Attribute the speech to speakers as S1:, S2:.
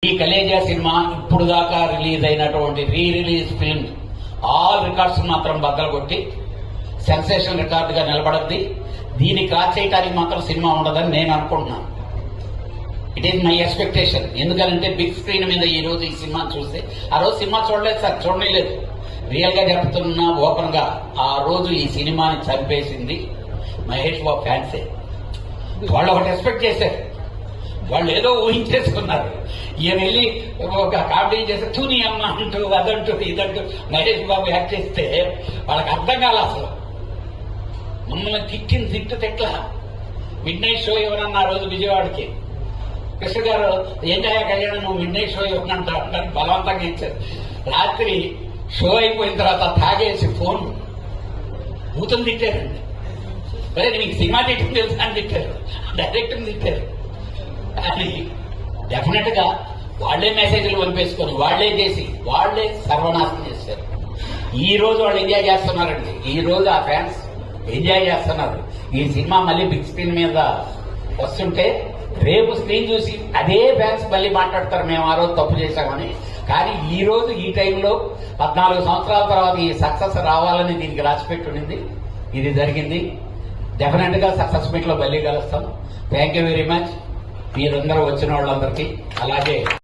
S1: ఈ కలేజా సినిమా ఇప్పుడు దాకా రిలీజ్ అయినటువంటి re release film all records మాత్రం బద్దలు కొట్టి సెన్సేషన్ రికార్డుగా నిలబడద్ది. దీన్ని క్రాస్ చేయడానికి మాత్రం సినిమా ఉండదని నేను అనుకుంటున్నాను. It is my expectation. ఎందుకంటే బిగ్ స్క్రీన్ మీద ఈ రోజు ఈ సినిమా చూస్తే, ఆ రోజు సినిమా చూడలేదు సార్, చూడలేదు. రియల్ గా చెప్తున్నా ఓపెన్ గా, ఆ రోజు ఈ సినిమాని చంపేసింది మహేష్ బాబు ఫ్యాన్సే. వాళ్ళు ఒకటి ఎక్స్పెక్ట్ చేశారు, వాళ్ళు ఏదో ఊహించేసుకున్నారు. ఈయన వెళ్ళి ఒక కామెడీ చేస్తే తూని అమ్మ అంటూ అదంటూ ఇదంటూ మహేష్ బాబు యాక్ట్ చేస్తే వాళ్ళకి అర్థం కాల. అసలు మమ్మల్ని తిట్ల మిడ్ నైట్ షో ఇవ్వనన్న రోజు విజయవాడకి కృష్ణ గారు ఏంటయ్యా కళ్యాణం నువ్వు మిడ్ నైట్ షో ఇవ్వనంటారు అంటే బలవంతంగా ఇచ్చారు. రాత్రి షో అయిపోయిన తర్వాత తాగేసి ఫోన్ బూతులు తిట్టారండి. అరే నీకు సినిమా తిట్టింది తెలుసా అని తిట్టారు, డైరెక్టర్ తిట్టారు. అని డెఫినెట్ గా వాళ్లే మెసేజ్లు పంపేసుకొని వాళ్లే చేసి వాళ్లే సర్వనాశనం చేశారు. ఈ రోజు వాళ్ళు ఎంజాయ్ చేస్తున్నారండి. ఈ రోజు ఆ ఫ్యాన్స్ ఎంజాయ్ చేస్తున్నారు. ఈ సినిమా మళ్ళీ బిగ్ స్క్రీన్ మీద వస్తుంటే రేపు స్క్రీన్ చూసి అదే ఫ్యాన్స్ మళ్ళీ మాట్లాడతారు మేము ఆ రోజు తప్పు చేశామని. కానీ ఈ రోజు ఈ టైంలో 14 సంవత్సరాల తర్వాత ఈ సక్సెస్ రావాలని దీనికి రాసిపెట్టి ఉండింది. ఇది జరిగింది. డెఫినెట్ గా సక్సెస్ మీట్ లో మళ్ళీ కలుస్తాం. థ్యాంక్ యూ వెరీ మచ్ మీరందరూ వచ్చిన వాళ్ళందరికీ. అలాగే